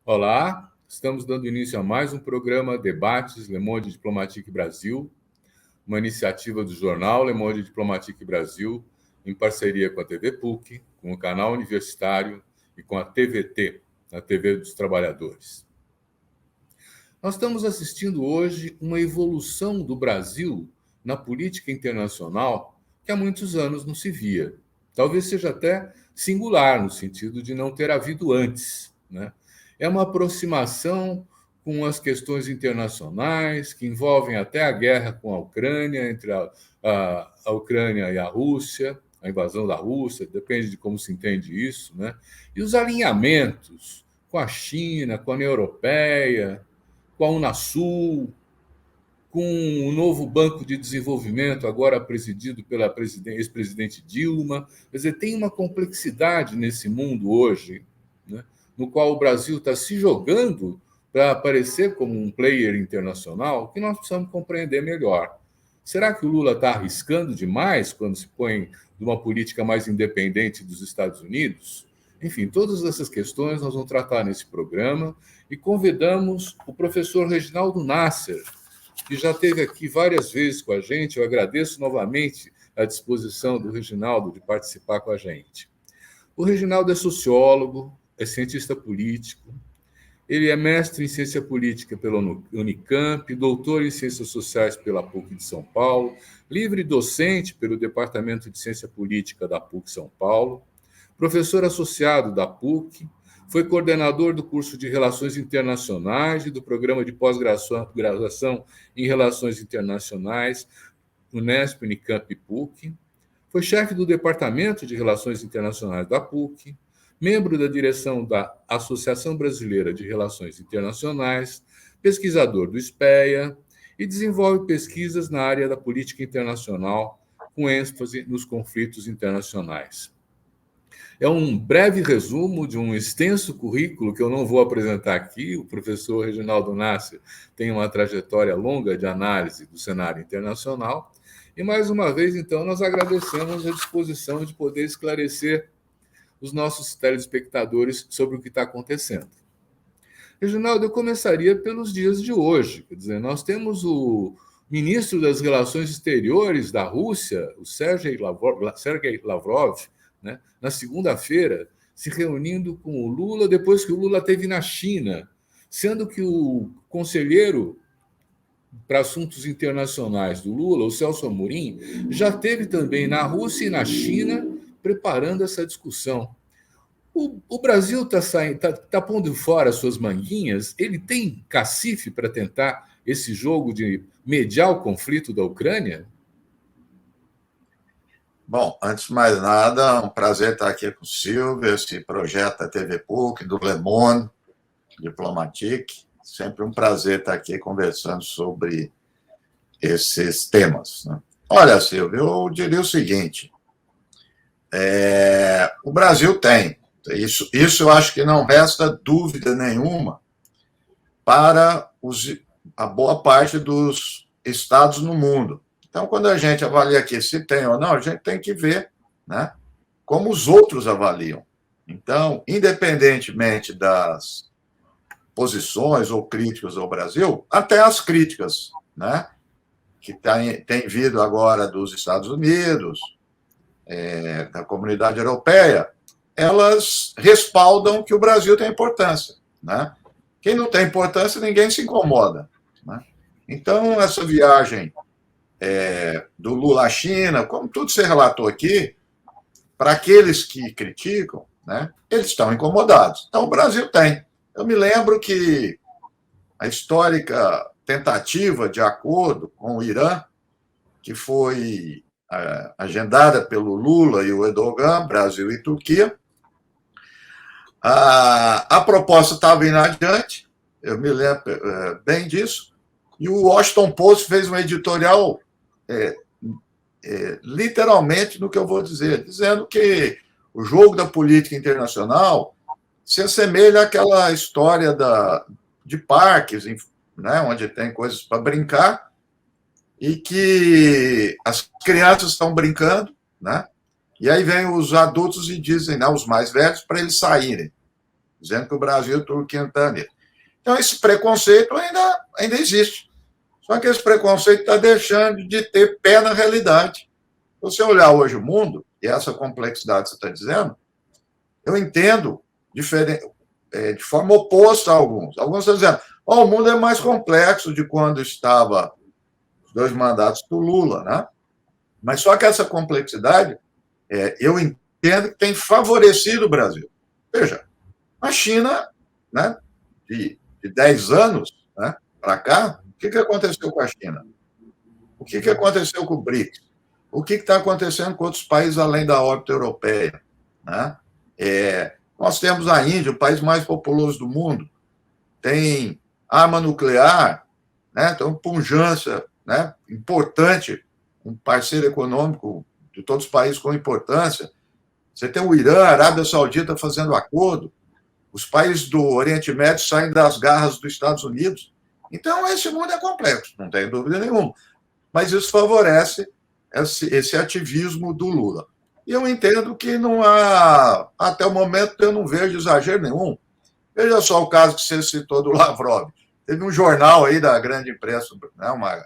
Olá, estamos dando início a mais um programa Debates Le Monde Diplomatique Brasil, uma iniciativa do jornal Le Monde Diplomatique Brasil, em parceria com a TV PUC, com o canal universitário e com a TVT, a TV dos Trabalhadores. Nós estamos assistindo hoje uma evolução do Brasil na política internacional que há muitos anos não se via. Talvez seja até singular, no sentido de não ter havido antes, né? É uma aproximação com as questões internacionais, que envolvem até a guerra com a Ucrânia, entre a Ucrânia e a Rússia, a invasão da Rússia, depende de como se entende isso, né? E os alinhamentos com a China, com a União Europeia, com a Unasul, com o novo Banco de Desenvolvimento, agora presidido pela ex-presidente Dilma. Quer dizer, tem uma complexidade nesse mundo hoje, né, no qual o Brasil está se jogando para aparecer como um player internacional, que nós precisamos compreender melhor. Será que o Lula está arriscando demais quando se põe de uma política mais independente dos Estados Unidos? Enfim, todas essas questões nós vamos tratar nesse programa e convidamos o professor Reginaldo Nasser, que já esteve aqui várias vezes com a gente. Eu agradeço novamente a disposição do Reginaldo de participar com a gente. O Reginaldo é sociólogo, é cientista político, ele é mestre em ciência política pela Unicamp, doutor em ciências sociais pela PUC de São Paulo, livre docente pelo Departamento de Ciência Política da PUC São Paulo, professor associado da PUC, foi coordenador do curso de Relações Internacionais e do programa de pós-graduação em Relações Internacionais, Unesp, Unicamp e PUC, foi chefe do Departamento de Relações Internacionais da PUC, membro da direção da Associação Brasileira de Relações Internacionais, pesquisador do SPEA e desenvolve pesquisas na área da política internacional, com ênfase nos conflitos internacionais. É um breve resumo de um extenso currículo que eu não vou apresentar aqui. O professor Reginaldo Nasser tem uma trajetória longa de análise do cenário internacional. E, mais uma vez, então, nós agradecemos a disposição de poder esclarecer os nossos telespectadores sobre o que está acontecendo. Reginaldo, eu começaria pelos dias de hoje. Quer dizer, nós temos o ministro das Relações Exteriores da Rússia, o Sergei Lavrov, né, na segunda-feira, se reunindo com o Lula depois que o Lula esteve na China, sendo que o conselheiro para assuntos internacionais do Lula, o Celso Amorim, já esteve também na Rússia e na China preparando essa discussão. O Brasil está pondo fora as suas manguinhas? Ele tem cacife para tentar esse jogo de mediar o conflito da Ucrânia? Bom, antes de mais nada, é um prazer estar aqui com o Silvio, esse projeto da TV PUC, do Le Monde Diplomatique. Sempre um prazer estar aqui conversando sobre esses temas, né? Olha, Silvio, eu diria o seguinte, o Brasil tem, isso eu acho que não resta dúvida nenhuma para a boa parte dos estados no mundo. Então, quando a gente avalia aqui se tem ou não, a gente tem que ver, né, como os outros avaliam. Então, independentemente das posições ou críticas ao Brasil, até as críticas, né, que tem vindo agora dos Estados Unidos, da comunidade europeia, elas respaldam que o Brasil tem importância, né? Quem não tem importância, ninguém se incomoda, né? Então, essa viagem do Lula à China, como tudo se relatou aqui, para aqueles que criticam, né, eles estão incomodados. Então, o Brasil tem. Eu me lembro que a histórica tentativa de acordo com o Irã, que foi agendada pelo Lula e o Erdogan, Brasil e Turquia, a proposta estava indo adiante, eu me lembro bem disso, e o Washington Post fez um editorial literalmente no que eu vou dizer, dizendo que o jogo da política internacional se assemelha àquela história de parques, né, onde tem coisas para brincar, e que as crianças estão brincando, né, e aí vem os adultos e dizem, né, os mais velhos, para eles saírem. dizendo que o Brasil e a Turquia estão nisso. Então, esse preconceito ainda existe. Só que esse preconceito está deixando de ter pé na realidade. Se você olhar hoje o mundo, e essa complexidade que você está dizendo, eu entendo de forma oposta a alguns. Alguns estão dizendo, o mundo é mais complexo de quando estava os 2 mandatos do Lula, né? Mas só que essa complexidade, eu entendo que tem favorecido o Brasil. Veja, a China, né, de 10 anos, né, para cá, o que aconteceu com a China? O que aconteceu com o BRICS? O que está acontecendo com outros países além da órbita europeia? Né? Nós temos a Índia, o país mais populoso do mundo, tem arma nuclear, né? Então, pujança, né? Importante, um parceiro econômico de todos os países com importância. Você tem o Irã, a Arábia Saudita fazendo acordo, os países do Oriente Médio saem das garras dos Estados Unidos. Então, esse mundo é complexo, não tem dúvida nenhuma. Mas isso favorece esse ativismo do Lula. E eu entendo que não há, até o momento, eu não vejo exagero nenhum. Veja só o caso que você citou do Lavrov. Teve um jornal aí da grande imprensa, né,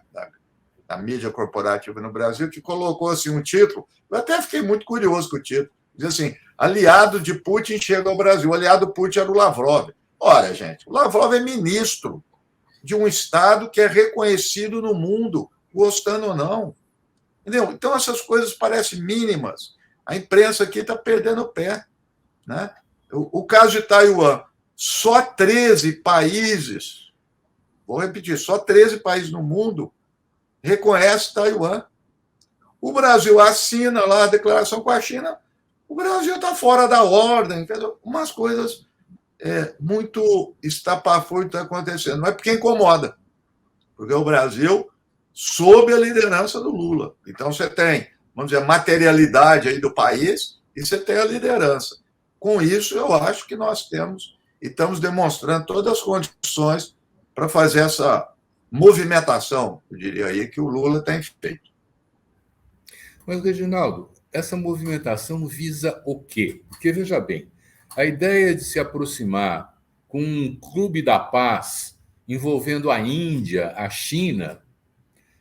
da mídia corporativa no Brasil, que colocou assim, um título, eu até fiquei muito curioso com o título, diz assim, aliado de Putin chega ao Brasil. O aliado do Putin era o Lavrov. Olha, gente, o Lavrov é ministro de um Estado que é reconhecido no mundo, gostando ou não. Entendeu? Então, essas coisas parecem mínimas. A imprensa aqui está perdendo o pé. Né? O caso de Taiwan, só 13 países, vou repetir, só 13 países no mundo reconhecem Taiwan. O Brasil assina lá a declaração com a China, o Brasil está fora da ordem. Entendeu? Umas coisas muito estapafúrdias estão acontecendo. Mas porque incomoda. Porque o Brasil sob a liderança do Lula. Então, você tem, vamos dizer, a materialidade aí do país e você tem a liderança. Com isso, eu acho que nós temos e estamos demonstrando todas as condições para fazer essa movimentação, eu diria aí, que o Lula tem feito. Mas, Reginaldo, essa movimentação visa o quê? Porque, veja bem, a ideia de se aproximar com um clube da paz envolvendo a Índia, a China,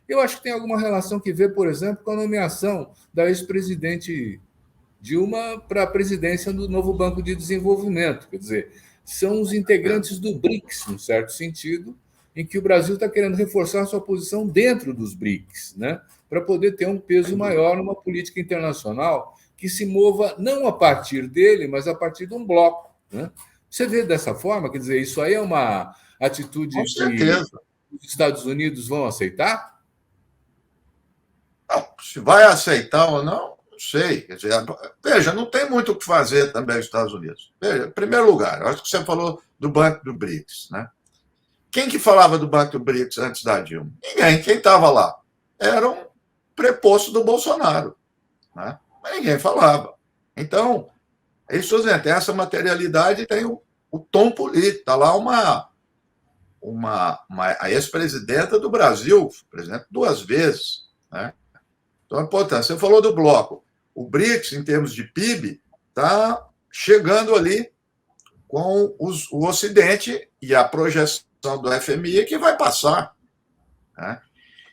eu acho que tem alguma relação que ver, por exemplo, com a nomeação da ex-presidente Dilma para a presidência do novo Banco de Desenvolvimento. Quer dizer, são os integrantes do BRICS, num certo sentido, em que o Brasil está querendo reforçar sua posição dentro dos BRICS, né? Para poder ter um peso maior numa política internacional que se mova não a partir dele, mas a partir de um bloco. Né? Você vê dessa forma? Quer dizer, isso aí é uma atitude que os Estados Unidos vão aceitar? Não, se vai aceitar ou não, não sei. Quer dizer, veja, não tem muito o que fazer também os Estados Unidos. Veja, em primeiro lugar, eu acho que você falou do Banco do BRICS. Né? Quem que falava do Banco do BRICS antes da Dilma? Ninguém. Quem estava lá? Era um preposto do Bolsonaro. Né? Mas ninguém falava. Então, é isso, gente, tem essa materialidade e tem o tom político. Está lá a ex-presidenta do Brasil, presidente 2 vezes. Né? Então, a importância. Você falou do bloco. O BRICS, em termos de PIB, está chegando ali com o Ocidente e a projeção do FMI que vai passar. Né?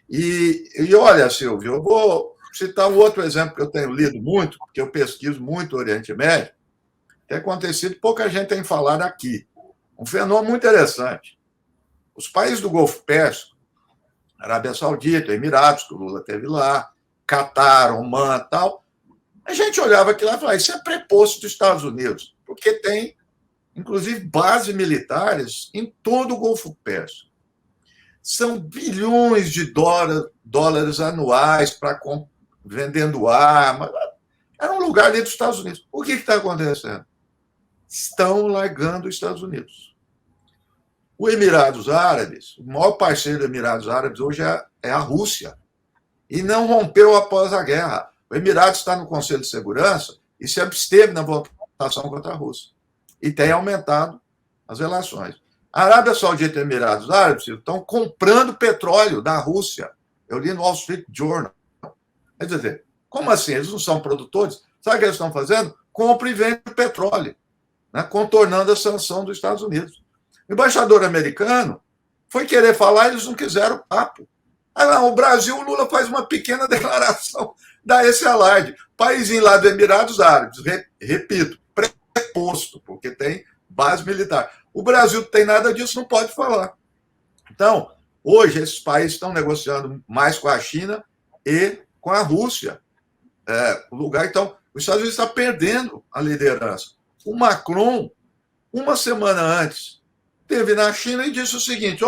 E olha, Silvio, eu vou citar um outro exemplo que eu tenho lido muito, porque eu pesquiso muito o Oriente Médio, tem acontecido, pouca gente tem falado aqui. Um fenômeno muito interessante. Os países do Golfo Pérsico, Arábia Saudita, Emirados, que o Lula teve lá, Catar, Omã e tal, a gente olhava aquilo lá e falava, isso é preposto dos Estados Unidos, porque tem, inclusive, bases militares em todo o Golfo Pérsico. São bilhões de dólares anuais para vendendo armas. Era um lugar ali dos Estados Unidos. O que está acontecendo? Estão largando os Estados Unidos. O Emirados Árabes, o maior parceiro dos Emirados Árabes hoje é a Rússia. E não rompeu após a guerra. O Emirados está no Conselho de Segurança e se absteve na votação contra a Rússia. E tem aumentado as relações. A Arábia Saudita e Emirados Árabes estão comprando petróleo da Rússia. Eu li no Wall Street Journal. Quer dizer, como assim? Eles não são produtores? Sabe o que eles estão fazendo? Compra e vende petróleo. né, contornando a sanção dos Estados Unidos. O embaixador americano foi querer falar, eles não quiseram papo. Não, o Brasil, o Lula faz uma pequena declaração, dá esse alarde. Paísinho lá dos Emirados Árabes, repito, preposto, porque tem base militar. O Brasil não tem nada disso, não pode falar. Então, hoje, esses países estão negociando mais com a China e com a Rússia. O lugar, então, os Estados Unidos está perdendo a liderança. O Macron, uma semana antes, esteve na China e disse o seguinte: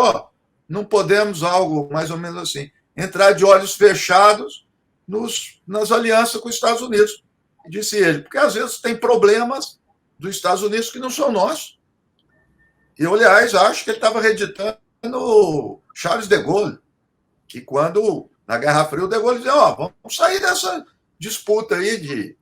não podemos, algo mais ou menos assim, entrar de olhos fechados nas alianças com os Estados Unidos. Disse ele, porque às vezes tem problemas dos Estados Unidos que não são nossos. E eu, aliás, acho que ele estava reeditando Charles de Gaulle, que quando, na Guerra Fria, o de Gaulle dizia: vamos sair dessa disputa aí de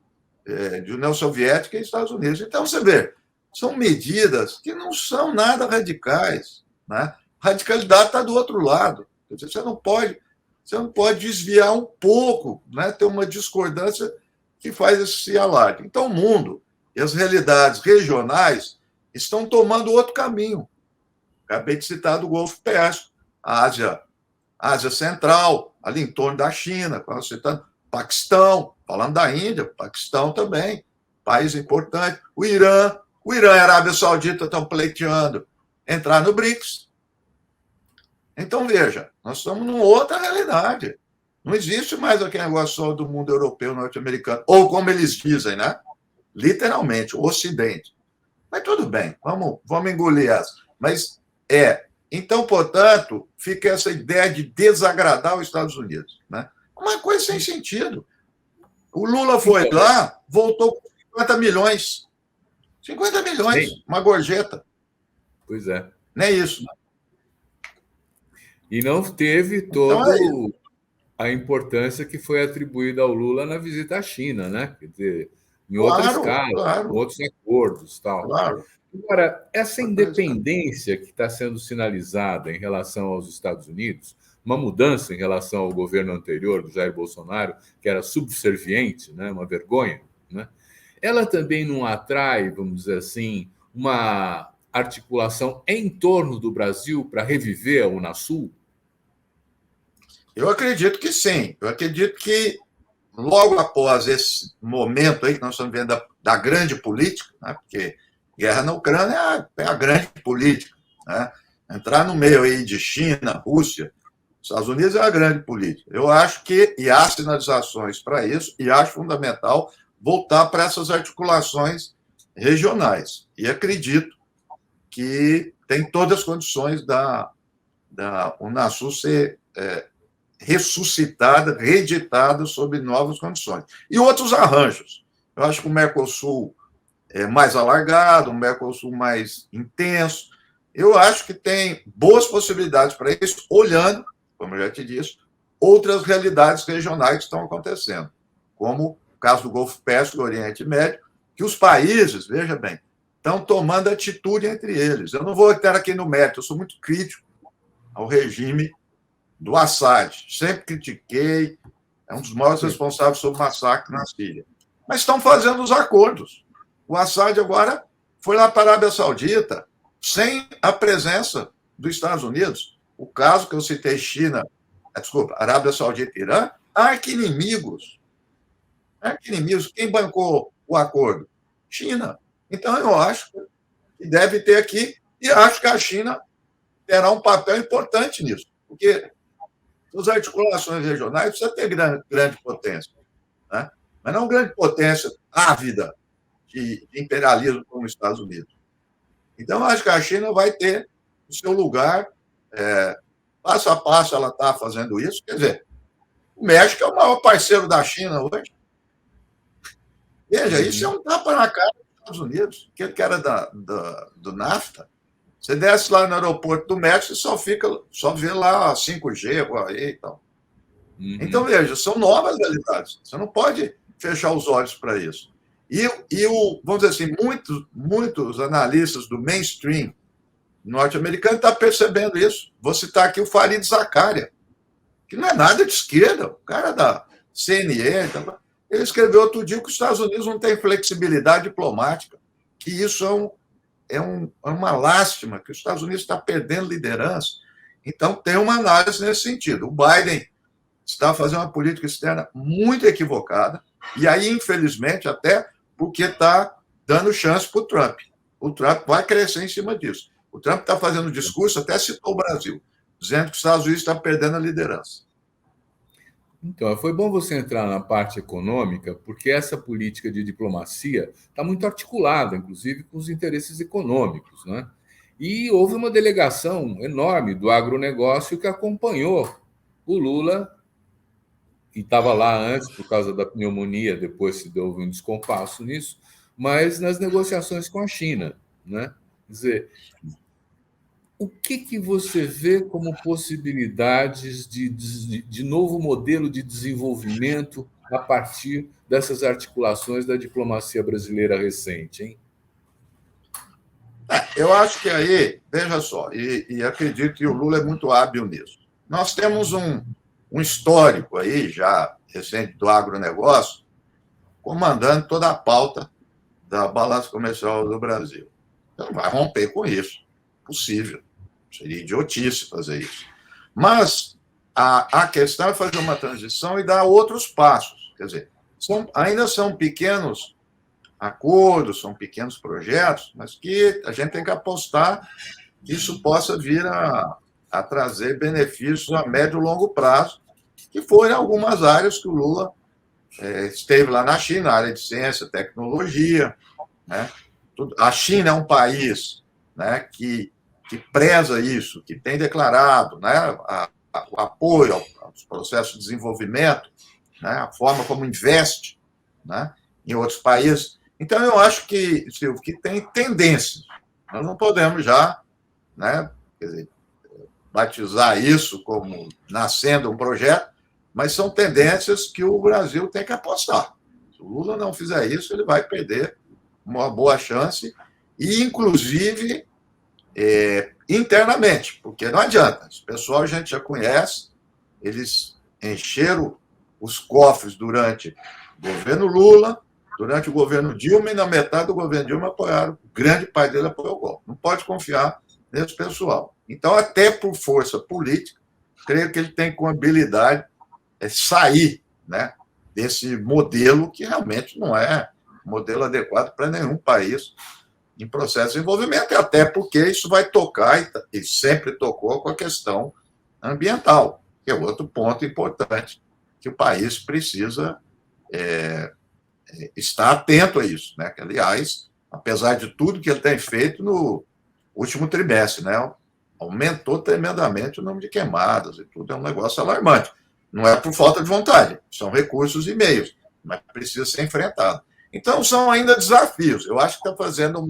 União Soviética e Estados Unidos. Então, você vê, são medidas que não são nada radicais, né? A radicalidade está do outro lado. Você não pode desviar um pouco, né? Ter uma discordância que faz esse alarde. Então, o mundo e as realidades regionais estão tomando outro caminho. Acabei de citar do Golfo Pérsico, a Ásia Central, ali em torno da China, quando citando Paquistão, falando da Índia, Paquistão também, país importante. O Irã e a Arábia Saudita estão pleiteando entrar no BRICS. Então, veja, nós estamos numa outra realidade. Não existe mais aquele negócio só do mundo europeu, norte-americano, ou como eles dizem, né? Literalmente, o Ocidente. Mas tudo bem, vamos engolir essa. Mas então, portanto, fica essa ideia de desagradar os Estados Unidos, né? Uma coisa sem sentido. O Lula foi lá, voltou com 50 milhões. 50 milhões, sim, uma gorjeta. Pois é. Não é isso. E não teve toda a importância que foi atribuída ao Lula na visita à China, né? Quer dizer, em outra escala, com outros acordos e tal. Claro. Agora, essa independência que está sendo sinalizada em relação aos Estados Unidos, uma mudança em relação ao governo anterior, do Jair Bolsonaro, que era subserviente, né? Uma vergonha, né? Ela também não atrai, vamos dizer assim, uma articulação em torno do Brasil para reviver a Unasul? Eu acredito que sim. Eu acredito que logo após esse momento aí que nós estamos vendo da grande política, né? Porque guerra na Ucrânia é a grande política, né? Entrar no meio aí de China, Rússia, Estados Unidos é a grande política. Eu acho que, e há sinalizações para isso, e acho fundamental voltar para essas articulações regionais. E acredito que tem todas as condições da Unasul ser ressuscitada, reeditada sob novas condições. E outros arranjos. Eu acho que o Mercosul é mais alargado, um Mercosul mais intenso. Eu acho que tem boas possibilidades para isso, olhando, como eu já te disse, outras realidades regionais que estão acontecendo, como o caso do Golfo Pérsico, do Oriente Médio, que os países, veja bem, estão tomando atitude entre eles. Eu não vou estar aqui no mérito, eu sou muito crítico ao regime do Assad. Sempre critiquei, é um dos maiores responsáveis sobre o massacre na Síria. Mas estão fazendo os acordos. O Assad agora foi lá para a Arábia Saudita sem a presença dos Estados Unidos. O caso que eu citei, Arábia Saudita e Irã, arqui-inimigos. Arqui-inimigos. Quem bancou o acordo? China. Então, eu acho que deve ter aqui, e acho que a China terá um papel importante nisso, porque as articulações regionais precisam ter grande potência, né? Mas não grande potência ávida de imperialismo como os Estados Unidos. Então, acho que a China vai ter o seu lugar, passo a passo ela está fazendo isso. Quer dizer, o México é o maior parceiro da China hoje. Veja, isso é um tapa na cara dos Estados Unidos, que era do NAFTA. Você desce lá no aeroporto do México e só vê lá 5G, Huawei e tal. Uhum. Então, veja, são novas realidades. Você não pode fechar os olhos para isso. Vamos dizer assim, muitos analistas do mainstream norte-americano estão percebendo isso. Vou citar aqui o Fareed Zakaria, que não é nada de esquerda, o cara da CNN. Ele escreveu outro dia que os Estados Unidos não têm flexibilidade diplomática, E isso é uma lástima, que os Estados Unidos está perdendo liderança. Então, tem uma análise nesse sentido. O Biden está fazendo uma política externa muito equivocada, e aí, infelizmente, até porque está dando chance para o Trump. O Trump vai crescer em cima disso. O Trump está fazendo discurso, até citou o Brasil, dizendo que os Estados Unidos estão perdendo a liderança. Então, foi bom você entrar na parte econômica, porque essa política de diplomacia está muito articulada, inclusive, com os interesses econômicos, né? E houve uma delegação enorme do agronegócio que acompanhou o Lula, e estava lá antes por causa da pneumonia, depois se deu um descompasso nisso, mas nas negociações com a China, né? Quer dizer, o que você vê como possibilidades de novo modelo de desenvolvimento a partir dessas articulações da diplomacia brasileira recente, hein? Eu acho que aí, veja só, e acredito que o Lula é muito hábil nisso. Nós temos um histórico aí, já recente, do agronegócio, comandando toda a pauta da balança comercial do Brasil. Então, vai romper com isso. Possível. Seria idiotice fazer isso. Mas a questão é fazer uma transição e dar outros passos. Quer dizer, ainda são pequenos acordos, são pequenos projetos, mas que a gente tem que apostar que isso possa vir a trazer benefícios a médio e longo prazo, que forem algumas áreas que o Lula esteve lá na China, área de ciência, tecnologia, né? A China é um país, né, que preza isso, que tem declarado, né, o apoio aos processos de desenvolvimento, né, a forma como investe, né, em outros países. Então, eu acho que, Silvio, que tem tendências. Nós não podemos já, né, quer dizer, batizar isso como nascendo um projeto, mas são tendências que o Brasil tem que apostar. Se o Lula não fizer isso, ele vai perder uma boa chance, e, inclusive, internamente, porque não adianta. Esse pessoal a gente já conhece, eles encheram os cofres durante o governo Lula, durante o governo Dilma, e na metade do governo Dilma apoiaram, o grande pai dele apoiou o golpe. Não pode confiar nesse pessoal. Então, até por força política, creio que ele tem com habilidade sair, né, desse modelo que realmente não é um modelo adequado para nenhum país em processo de desenvolvimento, e até porque isso vai tocar, e sempre tocou, com a questão ambiental, que é outro ponto importante que o país precisa estar atento a isso, né? Que, aliás, apesar de tudo que ele tem feito no último trimestre, né, aumentou tremendamente o número de queimadas e tudo, é um negócio alarmante. Não é por falta de vontade, são recursos e meios, mas precisa ser enfrentado. Então, são ainda desafios. Eu acho que está fazendo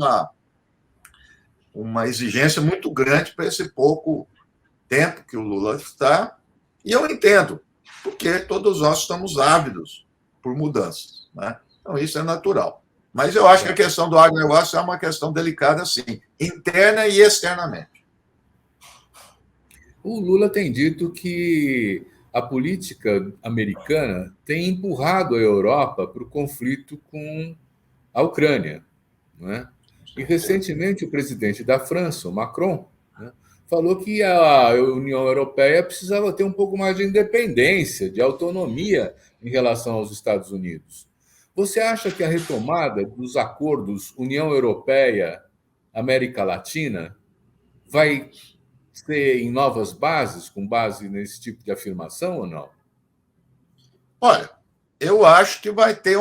uma exigência muito grande para esse pouco tempo que o Lula está, e eu entendo, porque todos nós estamos ávidos por mudanças, né? Então, isso é natural. Mas eu acho que a questão do agronegócio é uma questão delicada, sim, interna e externamente. O Lula tem dito que a política americana tem empurrado a Europa para o conflito com a Ucrânia, né? E recentemente o presidente da França, o Macron, né, falou que a União Europeia precisava ter um pouco mais de independência, de autonomia em relação aos Estados Unidos. Você acha que a retomada dos acordos União Europeia-América Latina vai ser em novas bases, com base nesse tipo de afirmação ou não? Olha, eu acho que vai ter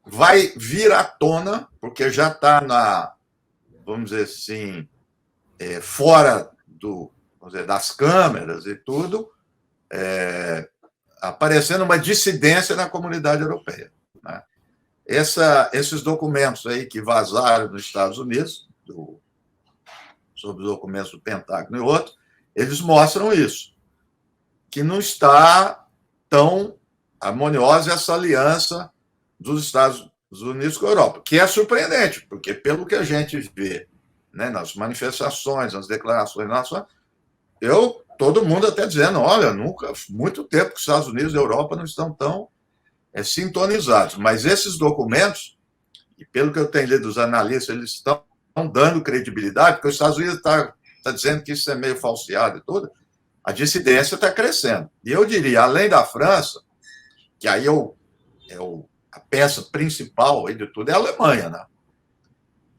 vai vir à tona, porque já está vamos dizer assim, fora vamos dizer, das câmeras e tudo, aparecendo uma dissidência na comunidade europeia, né? Esses documentos aí que vazaram nos Estados Unidos, sobre os documentos do Pentágono e outros, eles mostram isso, que não está tão harmoniosa essa aliança dos Estados Unidos com a Europa, que é surpreendente, porque pelo que a gente vê, né, nas manifestações, nas declarações nacionais, todo mundo até dizendo, olha, muito tempo que os Estados Unidos e a Europa não estão tão sintonizados, mas esses documentos e pelo que eu tenho lido dos analistas, eles estão dando credibilidade, porque os Estados Unidos está dizendo que isso é meio falseado e tudo, a dissidência está crescendo. E eu diria, além da França, que aí a peça principal aí de tudo é a Alemanha, né?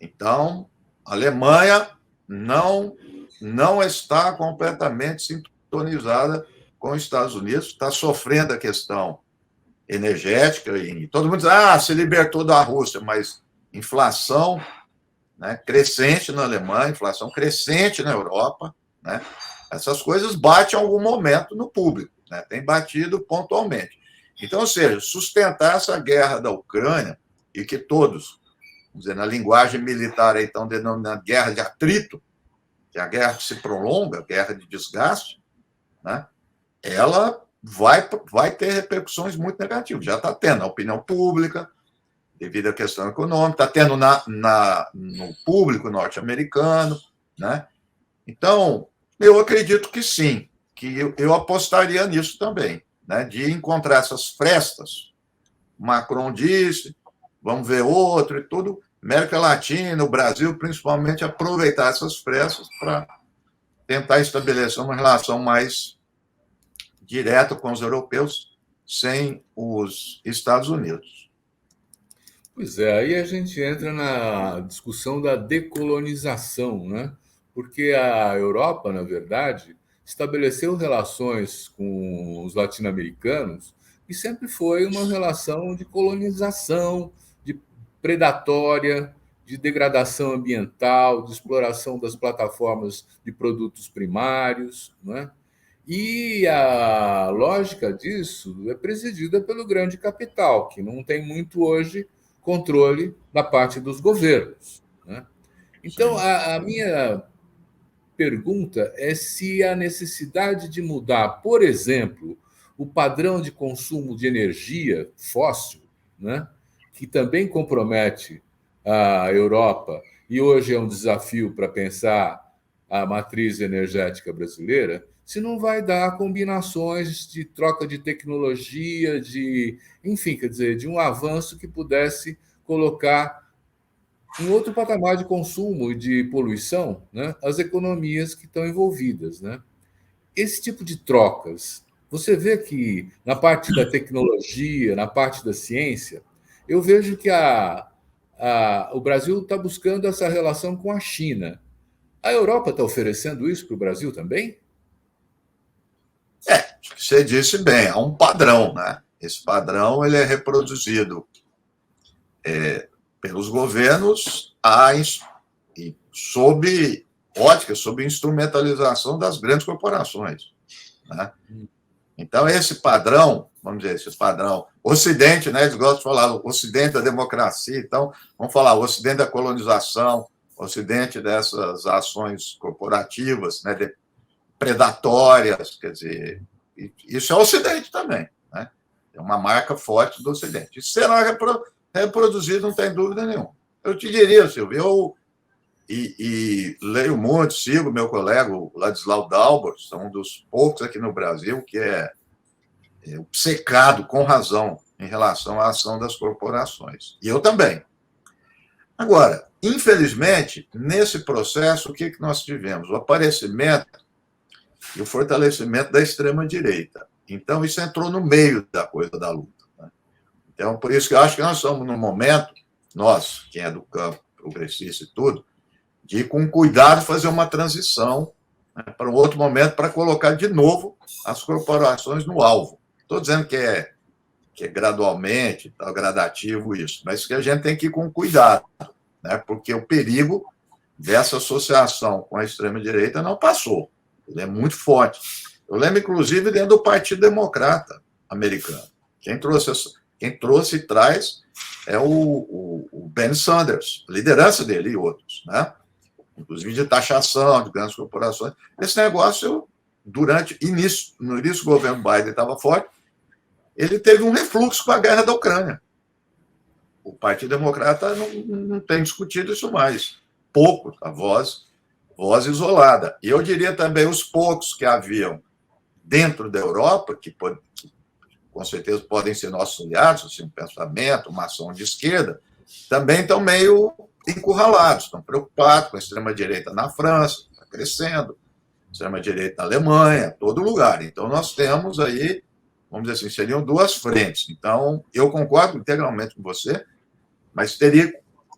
Então, a Alemanha não está completamente sintonizada com os Estados Unidos, está sofrendo a questão energética, e todo mundo diz, se libertou da Rússia, mas inflação, né, crescente na Alemanha, inflação crescente na Europa, né? Essas coisas batem em algum momento no público, né? Tem batido pontualmente. Então, ou seja, sustentar essa guerra da Ucrânia, e que todos, vamos dizer, na linguagem militar, aí, estão denominando guerra de atrito, que é a guerra que se prolonga, a guerra de desgaste, né? Ela vai ter repercussões muito negativas. Já está tendo na opinião pública, devido à questão econômica, está tendo no público norte-americano, né? Então, eu acredito que sim, que eu apostaria nisso também, né? De encontrar essas frestas. Macron disse, vamos ver outro e tudo. América Latina, o Brasil, principalmente, aproveitar essas frestas para tentar estabelecer uma relação mais direta com os europeus, sem os Estados Unidos. Pois é, aí a gente entra na discussão da decolonização, né? Porque a Europa, na verdade, estabeleceu relações com os latino-americanos e sempre foi uma relação de colonização, de predatória, de degradação ambiental, de exploração das plataformas de produtos primários, não é? E a lógica disso é presidida pelo grande capital, que não tem muito hoje controle da parte dos governos, né? Então, a minha pergunta é se a necessidade de mudar, por exemplo, o padrão de consumo de energia fóssil, né, que também compromete a Europa, e hoje é um desafio para pensar a matriz energética brasileira, se não vai dar combinações de troca de tecnologia, enfim, quer dizer, de um avanço que pudesse colocar em outro patamar de consumo e de poluição, né, as economias que estão envolvidas, né? Esse tipo de trocas, você vê que na parte da tecnologia, na parte da ciência, eu vejo que o Brasil está buscando essa relação com a China. A Europa está oferecendo isso para o Brasil também? Você disse bem, há um padrão, né? Esse padrão ele é reproduzido pelos governos sob ótica, sob instrumentalização das grandes corporações, né? Então, esse padrão, vamos dizer, esse padrão Ocidente, né? Eles gostam de falar Ocidente da democracia, então, vamos falar Ocidente da colonização, Ocidente dessas ações corporativas, né? Predatórias, quer dizer, isso é o Ocidente também, né? É uma marca forte do Ocidente. Isso será reproduzido, não tem dúvida nenhuma. Eu te diria, Silvio, e leio muito, sigo meu colega, o Ladislau Dalbor, são um dos poucos aqui no Brasil que é obcecado, com razão, em relação à ação das corporações. E eu também. Agora, infelizmente, nesse processo, o que nós tivemos? O aparecimento e o fortalecimento da extrema-direita. Então, isso entrou no meio da coisa da luta, né? Então, por isso que eu acho que nós estamos num momento, nós, quem é do campo progressista e tudo, de, com cuidado, fazer uma transição, né, para um outro momento, para colocar de novo as corporações no alvo. Estou dizendo que é gradualmente, tá, gradativo isso, mas que a gente tem que ir com cuidado, né, porque o perigo dessa associação com a extrema-direita não passou. Ele é muito forte. Eu lembro, inclusive, dentro do Partido Democrata americano. Quem trouxe e traz é o Ben Sanders, a liderança dele e outros, né? Inclusive de taxação de grandes corporações. Esse negócio, no início do governo Biden estava forte, ele teve um refluxo com a guerra da Ucrânia. O Partido Democrata não tem discutido isso mais. Pouco, a voz isolada. E eu diria também os poucos que haviam dentro da Europa, que com certeza podem ser nossos aliados, assim, um pensamento, uma ação de esquerda, também estão meio encurralados, estão preocupados com a extrema-direita na França, está crescendo, extrema-direita na Alemanha, todo lugar. Então, nós temos aí, vamos dizer assim, seriam duas frentes. Então, eu concordo integralmente com você, mas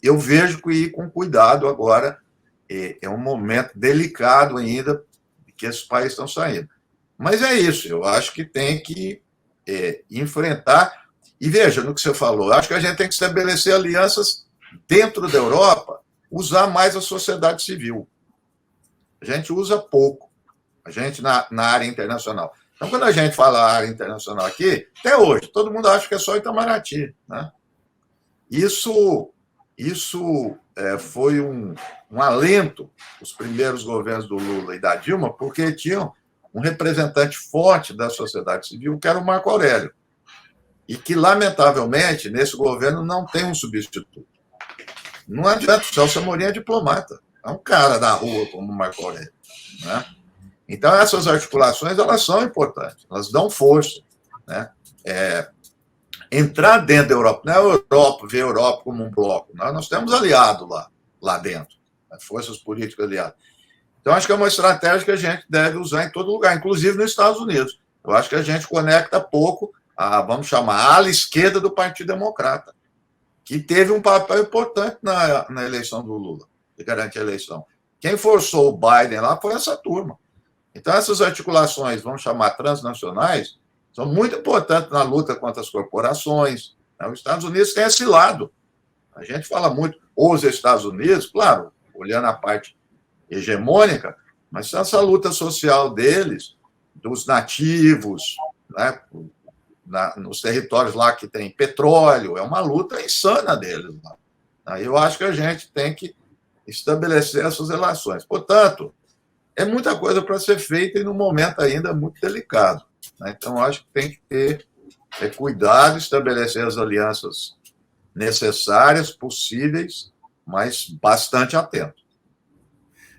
eu vejo que ir com cuidado agora, é um momento delicado ainda, que esses países estão saindo. Mas é isso, eu acho que tem que enfrentar. E veja, no que você falou, eu acho que a gente tem que estabelecer alianças dentro da Europa, usar mais a sociedade civil. A gente usa pouco, a gente na área internacional. Então, quando a gente fala área internacional aqui, até hoje, todo mundo acha que é só Itamaraty, né? Isso foi um alento, os primeiros governos do Lula e da Dilma, porque tinham um representante forte da sociedade civil, que era o Marco Aurélio, e que, lamentavelmente, nesse governo não tem um substituto. Não adianta, o Celso Amorim é diplomata, é um cara da rua como o Marco Aurélio, né? Então, essas articulações, elas são importantes, elas dão força, né? Entrar dentro da Europa, não é a Europa, ver a Europa como um bloco, nós temos aliado lá dentro, né? Forças políticas aliadas. Então, acho que é uma estratégia que a gente deve usar em todo lugar, inclusive nos Estados Unidos. Eu acho que a gente conecta pouco vamos chamar, a ala esquerda do Partido Democrata, que teve um papel importante na eleição do Lula, de garantir a eleição. Quem forçou o Biden lá foi essa turma. Então, essas articulações, vamos chamar transnacionais, são muito importantes na luta contra as corporações. Os Estados Unidos têm esse lado. A gente fala muito, os Estados Unidos, claro, olhando a parte hegemônica, mas essa luta social deles, dos nativos, né, nos territórios lá que tem petróleo, é uma luta insana deles. Eu acho que a gente tem que estabelecer essas relações. Portanto, é muita coisa para ser feita e num momento ainda muito delicado, né? Então, acho que tem que ter cuidado, estabelecer as alianças necessárias, possíveis, mas bastante atento.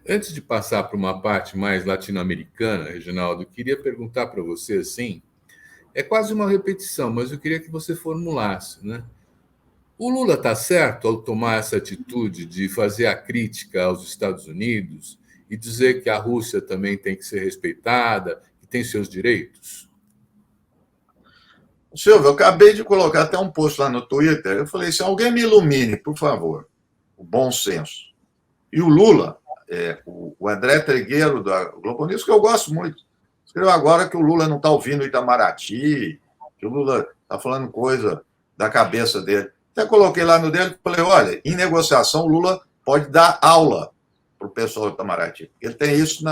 Antes de passar para uma parte mais latino-americana, Reginaldo, eu queria perguntar para você assim, é quase uma repetição, mas eu queria que você formulasse, né? O Lula está certo ao tomar essa atitude de fazer a crítica aos Estados Unidos e dizer que a Rússia também tem que ser respeitada, que tem seus direitos? Silvio, eu acabei de colocar até um post lá no Twitter. Eu falei, se alguém me ilumine, por favor, o bom senso. E o Lula, o André Trigueiro, da Globo News, que eu gosto muito, escreveu agora que o Lula não está ouvindo o Itamaraty, que o Lula está falando coisa da cabeça dele. Até coloquei lá no dele e falei, olha, em negociação o Lula pode dar aula para o pessoal do Itamaraty. Ele tem isso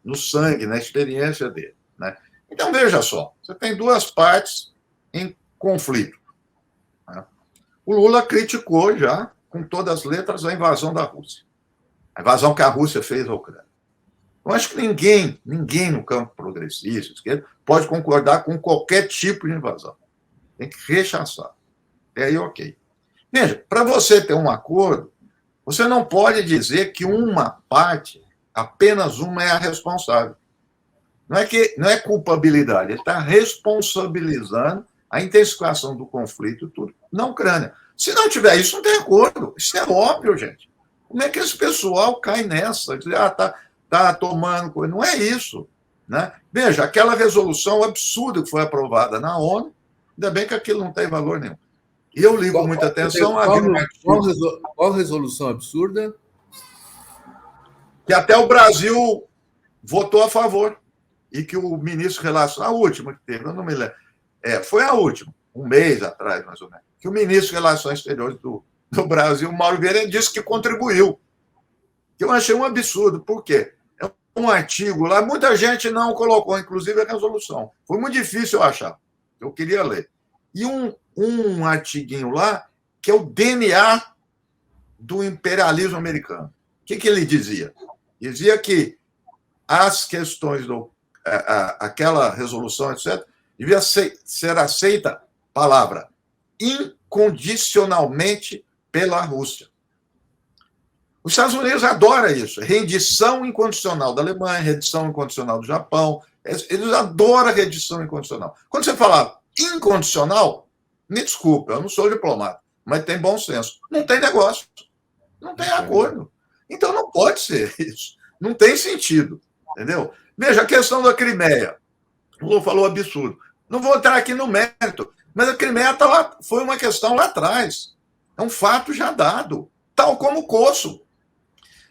no sangue, na experiência dele, né? Então, veja só, você tem duas partes em conflito, né? O Lula criticou já, com todas as letras, a invasão da Rússia. A invasão que a Rússia fez à Ucrânia. Eu acho que ninguém no campo progressista, esquerdo, pode concordar com qualquer tipo de invasão. Tem que rechaçar. É aí, ok. Veja, para você ter um acordo, você não pode dizer que uma parte, apenas uma, é a responsável. Não é culpabilidade, ele está responsabilizando a intensificação do conflito tudo na Ucrânia. Se não tiver isso, não tem acordo. Isso é óbvio, gente. Como é que esse pessoal cai nessa? Dizer, tá tomando coisa. Não é isso, né? Veja, aquela resolução absurda que foi aprovada na ONU, ainda bem que aquilo não tem valor nenhum. E eu ligo muita atenção a qual resolução absurda? Que até o Brasil votou a favor. E que o ministro Relações, a última que teve, eu não me lembro. Foi a última, um mês atrás, mais ou menos, que o ministro de Relações Exteriores do Brasil, Mauro Vieira, disse que contribuiu. Que eu achei um absurdo. Por quê? É um artigo lá, muita gente não colocou, inclusive a resolução. Foi muito difícil eu achar. Eu queria ler. E um artiguinho lá, que é o DNA do imperialismo americano. O que ele dizia? Dizia que as questões aquela resolução, etc., devia ser aceita, palavra, incondicionalmente pela Rússia. Os Estados Unidos adoram isso, rendição incondicional da Alemanha, rendição incondicional do Japão, eles adoram a rendição incondicional. Quando você fala incondicional, me desculpa, eu não sou diplomata, mas tem bom senso. Não tem negócio, não tem acordo. Então não pode ser isso. Não tem sentido, entendeu? Veja, a questão da Crimeia. O Lula falou absurdo. Não vou entrar aqui no mérito, mas a Crimeia tá lá, foi uma questão lá atrás. É um fato já dado, tal como o Kosovo.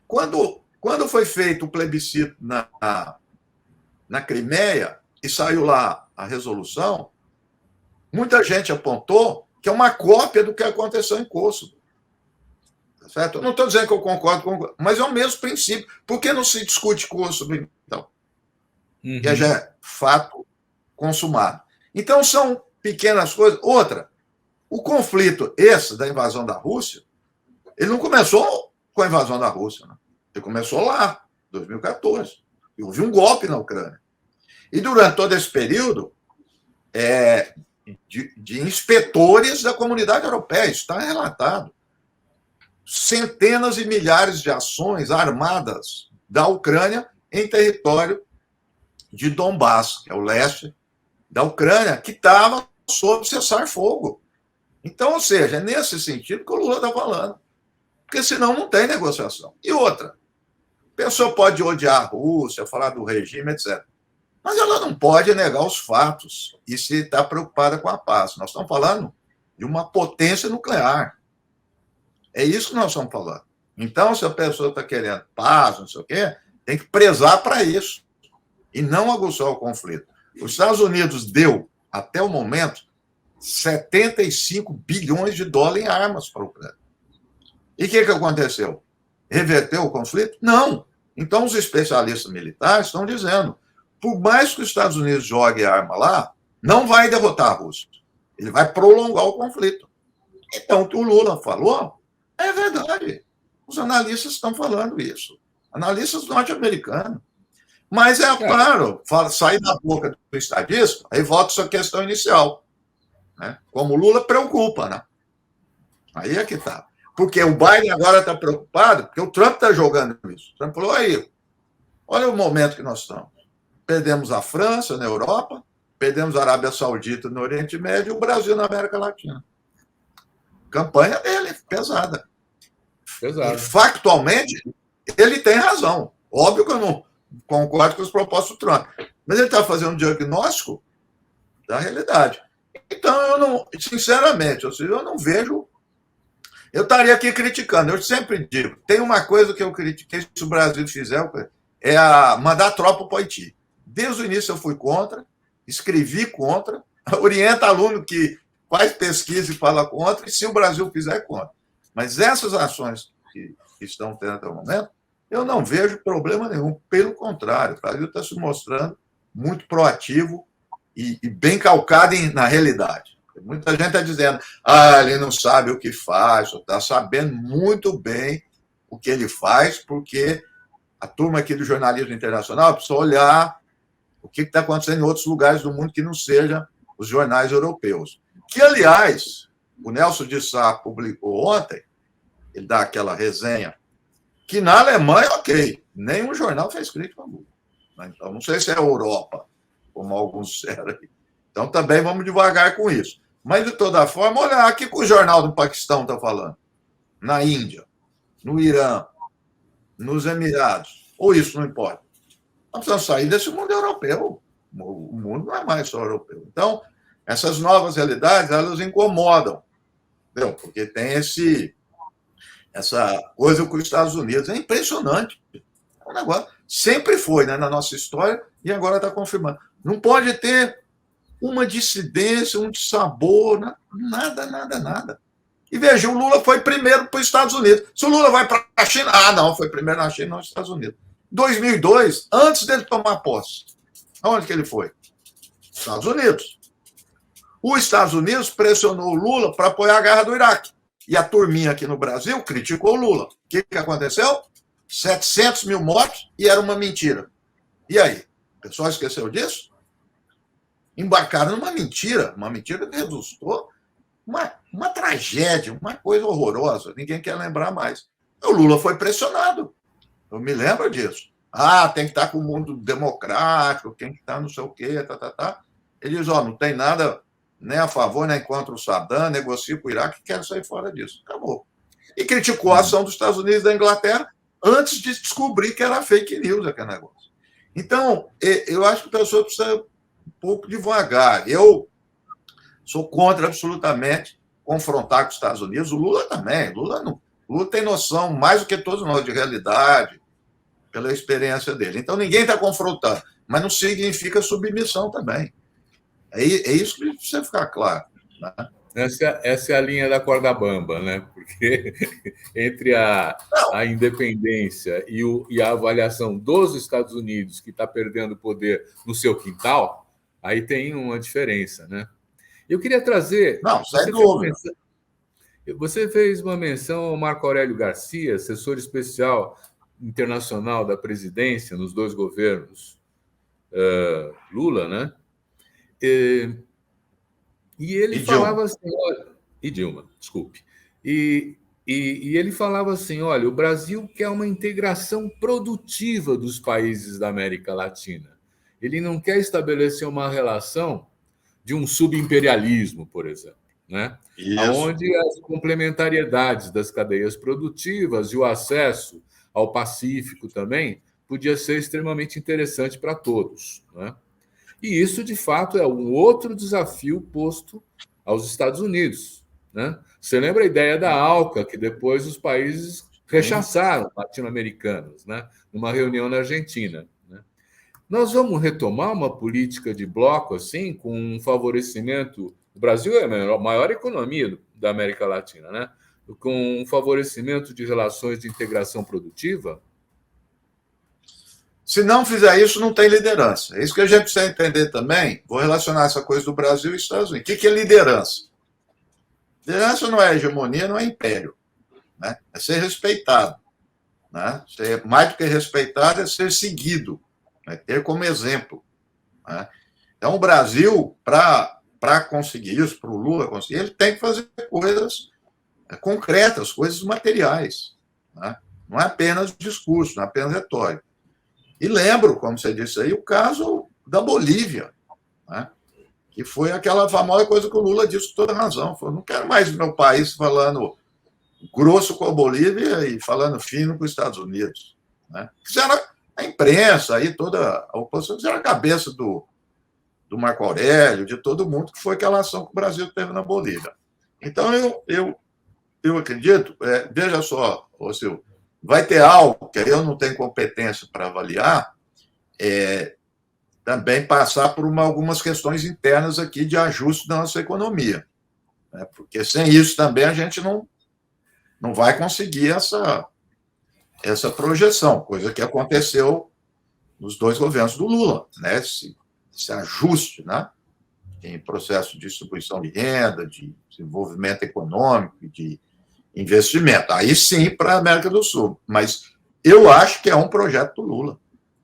Quando foi feito o plebiscito na Crimeia e saiu lá a resolução, muita gente apontou que é uma cópia do que aconteceu em Kosovo. Certo? Eu não estou dizendo que eu concordo com, mas é o mesmo princípio. Por que não se discute Kosovo, então? Que já é fato consumado. Então, são pequenas coisas. Outra, o conflito esse da invasão da Rússia, ele não começou com a invasão da Rússia, né? Ele começou lá, em 2014. E houve um golpe na Ucrânia. E durante todo esse período, de inspetores da comunidade europeia, isso está relatado. Centenas e milhares de ações armadas da Ucrânia em território de Donbass, que é o leste da Ucrânia, que estava sob cessar-fogo. Então, ou seja, é nesse sentido que o Lula está falando. Porque senão não tem negociação. E outra, a pessoa pode odiar a Rússia, falar do regime, etc. Mas ela não pode negar os fatos e se está preocupada com a paz. Nós estamos falando de uma potência nuclear. É isso que nós estamos falando. Então, se a pessoa está querendo paz, não sei o quê, tem que prezar para isso e não aguçar o conflito. Os Estados Unidos deu, até o momento, 75 bilhões de dólares em armas para a Ucrânia. E o que aconteceu? Reverteu o conflito? Não. Então, os especialistas militares estão dizendo, por mais que os Estados Unidos jogue arma lá, não vai derrotar a Rússia. Ele vai prolongar o conflito. Então, o que o Lula falou é verdade. Os analistas estão falando isso. Analistas norte-americanos. Mas é claro, sair da boca do estadista, aí volta essa questão inicial. Né? Como o Lula preocupa, né? Aí é que está. Porque o Biden agora está preocupado, porque o Trump está jogando isso. O Trump falou, aí, olha o momento que nós estamos. Perdemos a França na Europa, perdemos a Arábia Saudita no Oriente Médio e o Brasil na América Latina. Campanha dele, pesada. E, factualmente, ele tem razão. Óbvio que eu não concordo com as propostas do Trump. Mas ele está fazendo um diagnóstico da realidade. Então, eu não, sinceramente, eu não vejo. Eu estaria aqui criticando. Eu sempre digo: tem uma coisa que eu critiquei se o Brasil fizer, é mandar tropa para o Haiti. Desde o início eu fui contra, escrevi contra, orienta aluno que faz pesquisa e fala contra, e se o Brasil fizer, é contra. Mas essas ações que estão tendo até o momento, eu não vejo problema nenhum. Pelo contrário, o Brasil está se mostrando muito proativo e bem calcado na realidade. Muita gente está dizendo, ele não sabe o que faz, está sabendo muito bem o que ele faz, porque a turma aqui do jornalismo internacional precisa olhar o que está acontecendo em outros lugares do mundo que não sejam os jornais europeus. Que, aliás, o Nelson de Sá publicou ontem, ele dá aquela resenha, que na Alemanha, ok, nenhum jornal fez crítica ao Lula. Então, não sei se é a Europa, como alguns disseram aí. Então, também vamos devagar com isso. Mas, de toda forma, olha aqui que o jornal do Paquistão está falando. Na Índia, no Irã, nos Emirados. Ou isso não importa. Nós precisamos sair desse mundo europeu. O mundo não é mais só europeu. Então, essas novas realidades, elas incomodam. Entendeu? Porque tem essa coisa com os Estados Unidos. É impressionante. É um negócio. Sempre foi, né, na nossa história, e agora está confirmando. Não pode ter uma dissidência, um dissabor, nada. E veja, o Lula foi primeiro para os Estados Unidos. Se o Lula vai para a China, não, foi primeiro na China, não nos Estados Unidos. 2002, antes dele tomar posse, aonde que ele foi? Estados Unidos. Os Estados Unidos pressionou o Lula para apoiar a guerra do Iraque. E a turminha aqui no Brasil criticou o Lula. O que aconteceu? 700 mil mortos e era uma mentira. E aí? O pessoal esqueceu disso? Embarcaram numa mentira que resultou uma tragédia, uma coisa horrorosa. Ninguém quer lembrar mais. O Lula foi pressionado. Eu me lembro disso. Tem que estar com o mundo democrático, tem que estar não sei o quê, Ele diz, não tem nada nem a favor, nem contra o Saddam, negocia com o Iraque, quero sair fora disso. Acabou. E criticou a ação dos Estados Unidos e da Inglaterra antes de descobrir que era fake news aquele negócio. Então, eu acho que a pessoa precisa um pouco devagar. Eu sou contra absolutamente confrontar com os Estados Unidos. O Lula também. Lula tem noção, mais do que todos nós, de realidade, pela experiência dele. Então, ninguém está confrontando, mas não significa submissão também. É isso que precisa ficar claro. Né? Essa é a linha da corda bamba, né? Porque entre a independência e a avaliação dos Estados Unidos, que está perdendo poder no seu quintal, aí tem uma diferença, né? Eu queria trazer... Não, sem dúvida. Você fez uma menção ao Marco Aurélio Garcia, assessor especial internacional da presidência nos dois governos Lula, né? E ele falava assim, olha, e Dilma, desculpe. E ele falava assim, olha, o Brasil quer uma integração produtiva dos países da América Latina. Ele não quer estabelecer uma relação de um subimperialismo, por exemplo, né? Onde as complementariedades das cadeias produtivas e o acesso ao Pacífico também podia ser extremamente interessante para todos, né? E isso, de fato, é um outro desafio posto aos Estados Unidos, né? Você lembra a ideia da ALCA, que depois os países rechaçaram, latino-americanos, né? Numa reunião na Argentina, né? Nós vamos retomar uma política de bloco assim, com um favorecimento... O Brasil é a maior economia da América Latina, né? Com um favorecimento de relações de integração produtiva? Se não fizer isso, não tem liderança. É isso que a gente precisa entender também. Vou relacionar essa coisa do Brasil e Estados Unidos. O que é liderança? Liderança não é hegemonia, não é império. Né? É ser respeitado. Né? Ser, mais do que respeitado, é ser seguido. Né? Ter como exemplo. Né? Então, o Brasil, para conseguir isso, para o Lula conseguir, ele tem que fazer coisas concretas, coisas materiais. Né? Não é apenas discurso, não é apenas retórica. E lembro, como você disse aí, o caso da Bolívia, né? Que foi aquela famosa coisa que o Lula disse com toda razão. Falou, não quero mais meu país falando grosso com a Bolívia e falando fino com os Estados Unidos. Né? Fizeram a imprensa, aí, toda a oposição, fizeram a cabeça do Marco Aurélio, de todo mundo, que foi aquela ação que o Brasil teve na Bolívia. Então, eu acredito, veja só, Silvio, vai ter algo que eu não tenho competência para avaliar, também passar por algumas questões internas aqui de ajuste da nossa economia. Né? Porque sem isso também a gente não vai conseguir essa projeção, coisa que aconteceu nos dois governos do Lula, né? Esse ajuste, né? Em processo de distribuição de renda, de desenvolvimento econômico, de investimento. Aí sim para a América do Sul. Mas eu acho que é um projeto do Lula.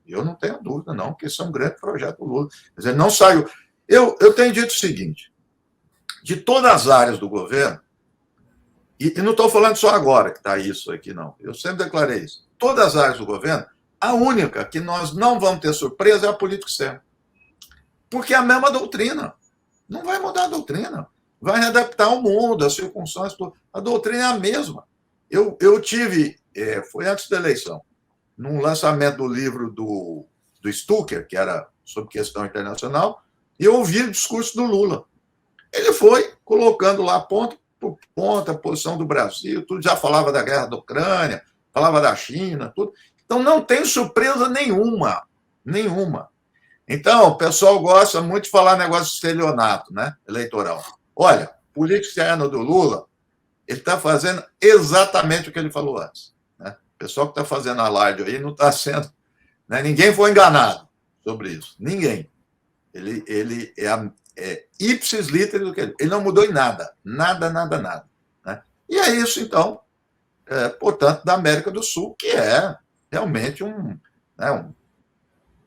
Eu não tenho dúvida, não, que esse é um grande projeto do Lula. Quer dizer, não saiu. Eu tenho dito o seguinte: de todas as áreas do governo, e não estou falando só agora que está isso aqui, não. Eu sempre declarei isso. Todas as áreas do governo, a única que nós não vamos ter surpresa é a política externa. Porque é a mesma doutrina. Não vai mudar a doutrina. Vai readaptar o mundo, as circunstâncias. A doutrina é a mesma. Eu tive, foi antes da eleição, num lançamento do livro do Stucker, que era sobre questão internacional, e eu ouvi o discurso do Lula. Ele foi colocando lá ponto por ponto a posição do Brasil, tudo, já falava da guerra da Ucrânia, falava da China, tudo. Então não tem surpresa nenhuma. Nenhuma. Então, o pessoal gosta muito de falar negócio de estelionato, né, eleitoral. Olha, política externa do Lula, ele está fazendo exatamente o que ele falou antes. Né? O pessoal que está fazendo alarde aí não está sendo... Né, ninguém foi enganado sobre isso. Ninguém. Ele é ipsis literis do que ele não mudou em nada. Nada, nada, nada. Né? E é isso, então, portanto, da América do Sul, que é realmente um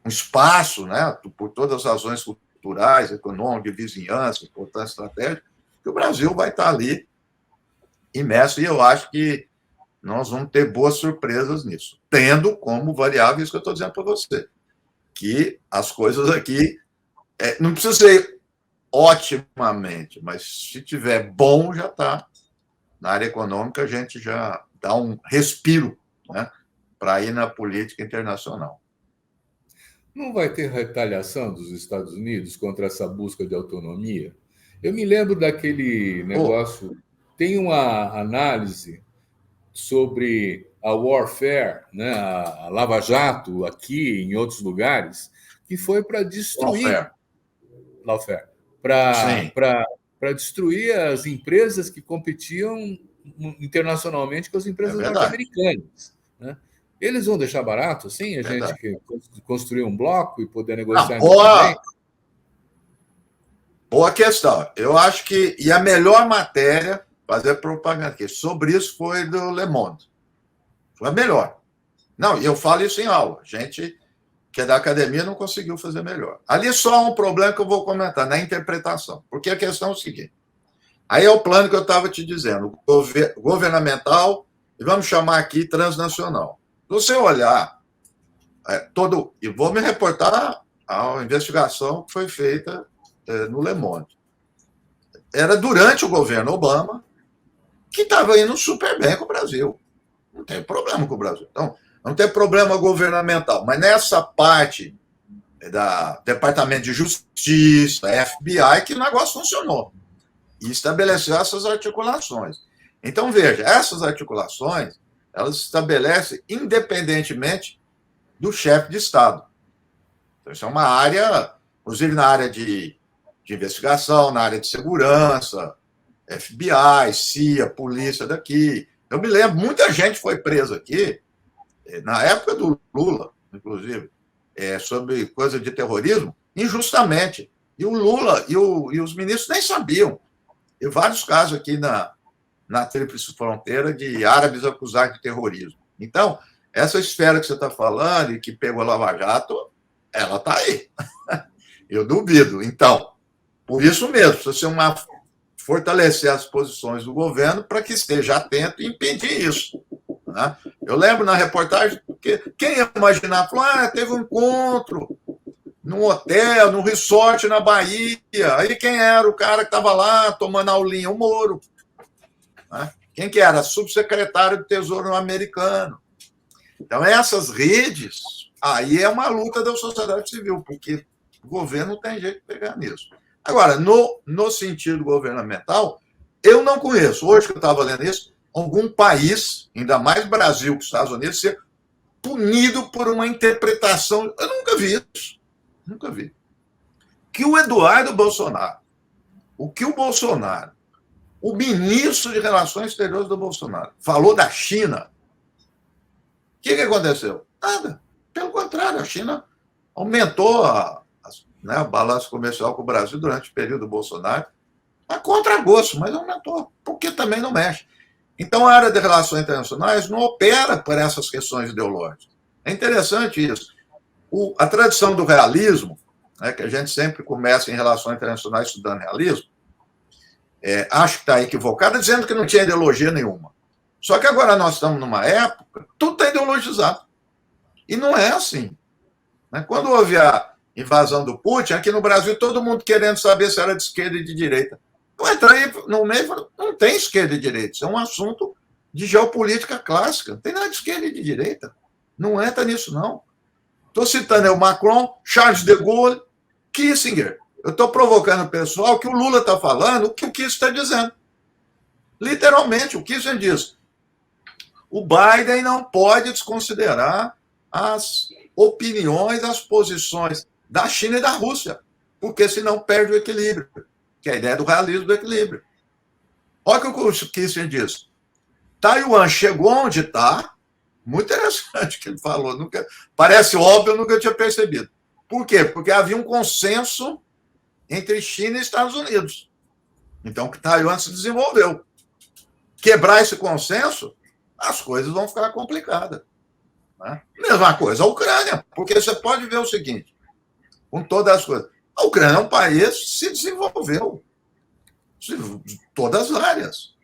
espaço, né, por todas as razões culturais, econômicas, de vizinhança, importância estratégica, que o Brasil vai estar ali imerso, e eu acho que nós vamos ter boas surpresas nisso, tendo como variável isso que eu estou dizendo para você, que as coisas aqui não precisa ser otimamente, mas se tiver bom, já está. Na área econômica, a gente já dá um respiro, né, para ir na política internacional. Não vai ter retaliação dos Estados Unidos contra essa busca de autonomia? Eu me lembro daquele negócio. Tem uma análise sobre a warfare, né, a Lava Jato, aqui em outros lugares, que foi para destruir. Lawfare. Para destruir as empresas que competiam internacionalmente com as empresas norte-americanas. Né? Eles vão deixar barato, assim, a gente construir um bloco e poder negociar independente? Boa questão. Eu acho que... E a melhor matéria, fazer propaganda aqui, sobre isso foi do Le Monde. Foi a melhor. Não, e eu falo isso em aula. Gente que é da academia não conseguiu fazer melhor. Ali só um problema que eu vou comentar, na interpretação. Porque a questão é o seguinte. Aí é o plano que eu estava te dizendo, governamental, e vamos chamar aqui transnacional. Se você olhar e vou me reportar à investigação que foi feita no Le Monde. Era durante o governo Obama que estava indo super bem com o Brasil. Não tem problema com o Brasil. Então, não tem problema governamental. Mas nessa parte da Departamento de Justiça, FBI, que o negócio funcionou. E estabeleceu essas articulações. Então, veja, essas articulações, elas se estabelecem independentemente do chefe de Estado. Então, isso é uma área, inclusive na área de investigação, na área de segurança, FBI, CIA, polícia daqui. Eu me lembro, muita gente foi presa aqui, na época do Lula, inclusive, sobre coisa de terrorismo, injustamente. E o Lula e os ministros nem sabiam. E vários casos aqui na Tríplice Fronteira de árabes acusados de terrorismo. Então, essa esfera que você está falando e que pegou a Lava Jato, ela está aí. Eu duvido. Então, por isso mesmo, precisa ser fortalecer as posições do governo para que esteja atento e impedir isso. Né? Eu lembro na reportagem que quem ia imaginar, falou, teve um encontro num hotel, num resort na Bahia. Aí quem era o cara que estava lá tomando aulinha? O Moro. Né? Quem que era? Subsecretário do Tesouro americano. Então, essas redes, aí é uma luta da sociedade civil, porque o governo não tem jeito de pegar nisso. Agora, no sentido governamental, eu não conheço, hoje que eu estava lendo isso, algum país, ainda mais Brasil que Estados Unidos, ser punido por uma interpretação. Eu nunca vi isso. Nunca vi. Que o Eduardo Bolsonaro, o ministro de Relações Exteriores do Bolsonaro, falou da China, o que aconteceu? Nada. Pelo contrário, a China aumentou o balanço comercial com o Brasil durante o período do Bolsonaro, a contragosto, mas aumentou, porque também não mexe. Então, a área de relações internacionais não opera por essas questões ideológicas. É interessante isso. A tradição do realismo, né, que a gente sempre começa em relações internacionais estudando realismo, acho que está equivocada, dizendo que não tinha ideologia nenhuma. Só que agora nós estamos numa época, tudo está ideologizado. E não é assim. Né? Quando houve a invasão do Putin, aqui no Brasil, todo mundo querendo saber se era de esquerda e de direita. Eu entrei no meio e falei, não tem esquerda e direita, isso é um assunto de geopolítica clássica, não tem nada de esquerda e de direita. Não entra nisso, não. Estou citando o Macron, Charles de Gaulle, Kissinger. Eu estou provocando o pessoal que o Lula está falando o que o Kissinger está dizendo. Literalmente, o Kissinger diz: o Biden não pode desconsiderar as opiniões, as posições da China e da Rússia, porque senão perde o equilíbrio, que é a ideia do realismo do equilíbrio. Olha o que o Kissinger diz. Taiwan chegou onde está, muito interessante o que ele falou, parece óbvio, eu nunca tinha percebido. Por quê? Porque havia um consenso entre China e Estados Unidos. Então, que Taiwan se desenvolveu. Quebrar esse consenso, as coisas vão ficar complicadas. Né? Mesma coisa a Ucrânia, porque você pode ver o seguinte, com todas as coisas. A Ucrânia é um país que se desenvolveu em todas as áreas.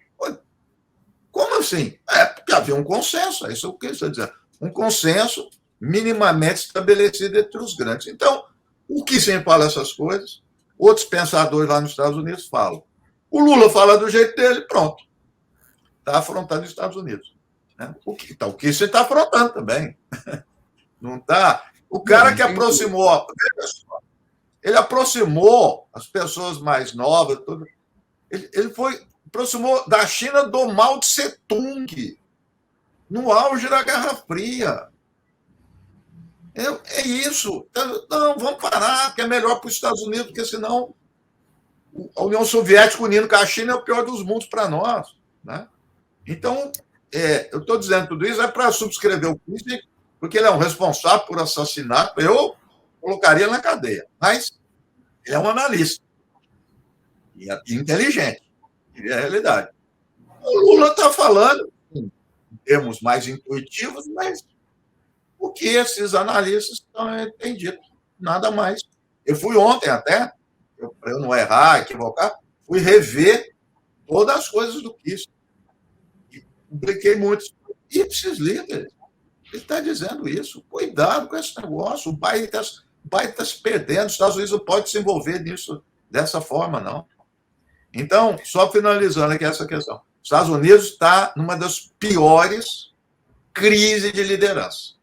Como assim? Porque havia um consenso, é isso que eu estou dizendo. Um consenso minimamente estabelecido entre os grandes. Então, o que sempre fala essas coisas, Outros pensadores lá nos Estados Unidos falam. O Lula fala do jeito dele, pronto. Está afrontando os Estados Unidos. Né? O Kissinger está afrontando também. Não está? O cara que aproximou, ele aproximou as pessoas mais novas, tudo. Ele aproximou da China do Mao Tse Tung, no auge da Guerra Fria. É isso. Não, vamos parar, que é melhor para os Estados Unidos, porque senão a União Soviética unindo com a China é o pior dos mundos para nós. Né? Então, eu estou dizendo tudo isso para subscrever o Kissinger, porque ele é um responsável por assassinato. Eu colocaria na cadeia, mas ele é um analista e inteligente, e é a realidade. O Lula está falando em termos mais intuitivos, mas o que esses analistas têm dito, nada mais. Eu fui ontem até, para eu não errar, equivocar, fui rever todas as coisas do Kissinger. Publiquei muitos ipsis líderes. Ele está dizendo isso. Cuidado com esse negócio. O Biden está se perdendo. Os Estados Unidos não pode se envolver nisso dessa forma, não. Então, só finalizando aqui essa questão. Os Estados Unidos está numa das piores crises de liderança.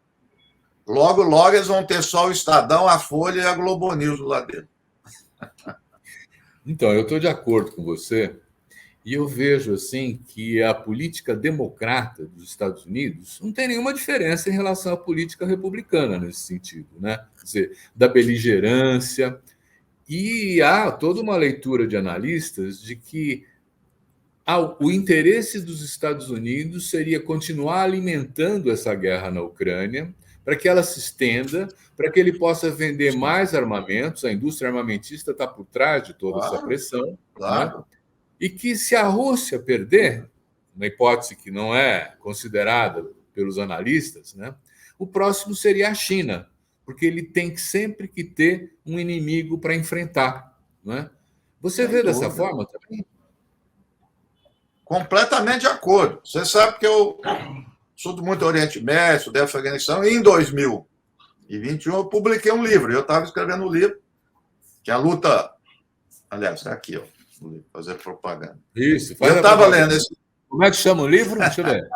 Logo, logo, eles vão ter só o Estadão, a Folha e a Globo News do lado dele. Então, eu estou de acordo com você. E eu vejo assim que a política democrata dos Estados Unidos não tem nenhuma diferença em relação à política republicana nesse sentido, né? Quer dizer, da beligerância. E há toda uma leitura de analistas de que o interesse dos Estados Unidos seria continuar alimentando essa guerra na Ucrânia, para que ela se estenda, para que ele possa vender mais armamentos. A indústria armamentista está por trás de toda essa pressão. Claro. Né? E que se a Rússia perder, uma hipótese que não é considerada pelos analistas, né, o próximo seria a China, porque ele tem sempre que ter um inimigo para enfrentar. Né? Você vê dessa forma também? Completamente de acordo. Você sabe que eu sou do muito Oriente Médio, estudei Afeganistão, e em 2021 eu publiquei um livro. Eu estava escrevendo um livro, que é a luta... Aliás, é aqui, ó. Fazer propaganda. Isso. Eu estava lendo esse. Como é que chama o livro? Deixa eu ver.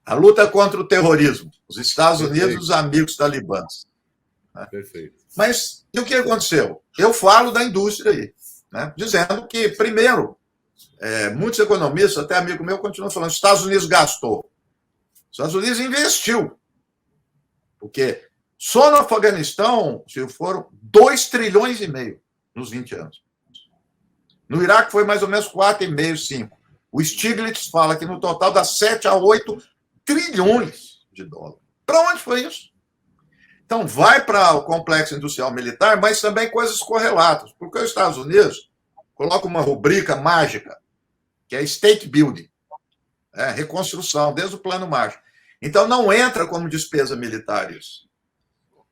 A luta contra o terrorismo. Os Estados Unidos e os amigos talibãs. Perfeito. Mas e o que aconteceu? Eu falo da indústria aí, né? Dizendo que, primeiro, muitos economistas, até amigo meu, continuam falando: os Estados Unidos gastou. Os Estados Unidos investiu. Porque só no Afeganistão foram 2,5 trilhões nos 20 anos. No Iraque foi mais ou menos 4,5, 5. O Stiglitz fala que no total dá 7 a 8 trilhões de dólares. Para onde foi isso? Então, vai para o complexo industrial militar, mas também coisas correlatas. Porque os Estados Unidos colocam uma rubrica mágica, que é state building, reconstrução, desde o plano mágico. Então, não entra como despesa militar isso.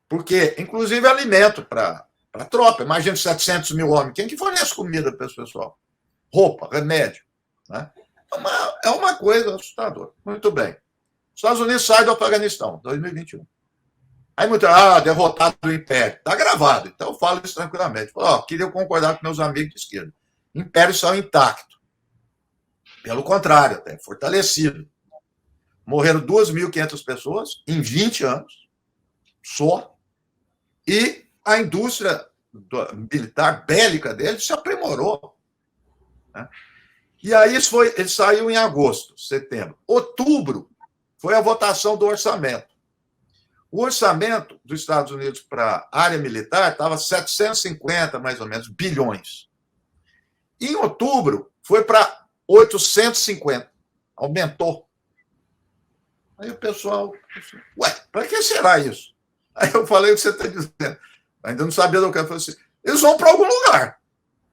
Porque, inclusive, é alimento para a tropa. Imagina 700 mil homens. Quem que fornece comida para esse pessoal? Roupa, remédio. Né? É uma coisa assustadora. Muito bem. Os Estados Unidos saem do Afeganistão, 2021. Aí muito, derrotado do Império. Está gravado, então eu falo isso tranquilamente. Queria concordar com meus amigos de esquerda. O Império saiu intacto. Pelo contrário, até fortalecido. Morreram 2.500 pessoas em 20 anos, só. E a indústria militar bélica dele se aprimorou. Né? E aí ele saiu em agosto, setembro. Outubro foi a votação do orçamento. O orçamento dos Estados Unidos para a área militar estava 750, mais ou menos, bilhões. Em outubro, foi para 850. Aumentou. Aí o pessoal... para que será isso? Aí eu falei o que você está dizendo. Ainda não sabia do que eu falei assim. Eles vão para algum lugar.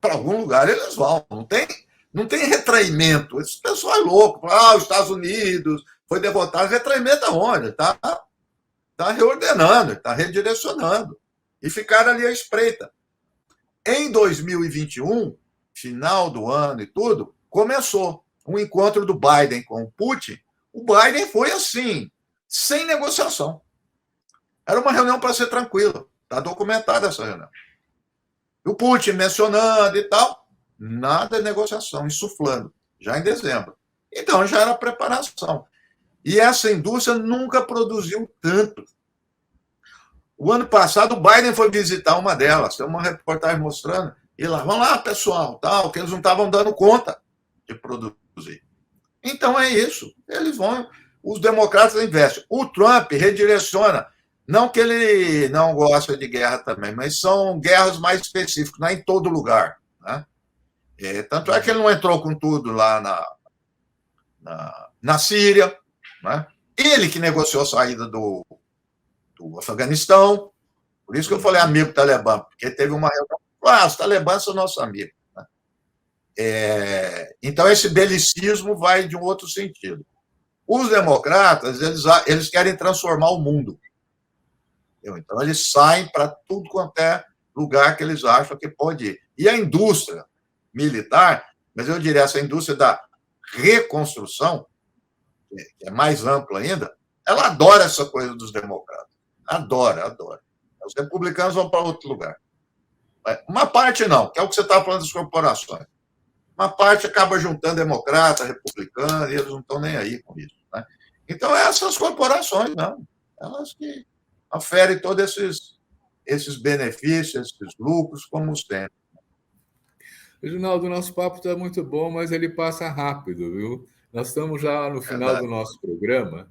Para algum lugar eles vão. Não tem retraimento. Esse pessoal é louco. Os Estados Unidos foi derrotado. Retraimento aonde? Está reordenando, está redirecionando. E ficaram ali à espreita. Em 2021, final do ano e tudo, começou um encontro do Biden com o Putin. O Biden foi assim, sem negociação. Era uma reunião para ser tranquila. Está documentada essa reunião. o Putin mencionando e tal, nada de negociação, insuflando, já em dezembro. Então, já era preparação. E essa indústria nunca produziu tanto. O ano passado, o Biden foi visitar uma delas, tem uma reportagem mostrando, e lá, vamos lá, pessoal, tal, que eles não estavam dando conta de produzir. Então é isso, eles vão, os democratas investem. O Trump redireciona, não que ele não gosta de guerra também, mas são guerras mais específicas, não é em todo lugar. Né? Tanto é que ele não entrou com tudo lá na Síria, né? Ele que negociou a saída do Afeganistão, por isso que eu falei amigo Talibã, porque teve uma reunião, os talibãs são nossos amigos. Né? Então, esse belicismo vai de um outro sentido. Os democratas, eles querem transformar o mundo. Entendeu? Então, eles saem para tudo quanto é lugar que eles acham que pode ir. E a indústria militar, mas eu diria essa indústria da reconstrução, que é mais ampla ainda, ela adora essa coisa dos democratas. Adora. Os republicanos vão para outro lugar. Uma parte não, que é o que você está falando das corporações. Uma parte acaba juntando democrata, republicano, e eles não estão nem aí com isso. Né? Então, essas corporações, não. Elas que oferem todos esses benefícios, esses lucros, como os têm. Reginaldo, nosso papo está muito bom, mas ele passa rápido, viu? Nós estamos já no final do nosso programa.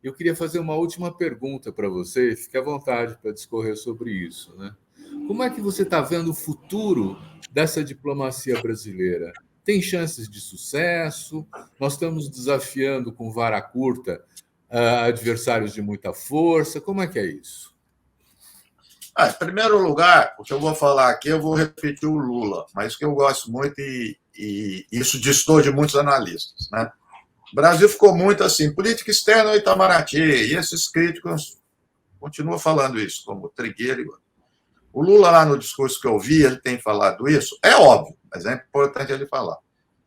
Eu queria fazer uma última pergunta para você, fique à vontade para discorrer sobre isso. Né? Como é que você está vendo o futuro dessa diplomacia brasileira? Tem chances de sucesso? Nós estamos desafiando com vara curta adversários de muita força? Como é que é isso? Em primeiro lugar, o que eu vou falar aqui, eu vou repetir o Lula, mas que eu gosto muito e isso distor de muitos analistas. Né? O Brasil ficou muito assim, política externa Itamaraty, e esses críticos continuam falando isso, como Trigueiro. O Lula, lá no discurso que eu vi, ele tem falado isso, é óbvio, mas é importante ele falar.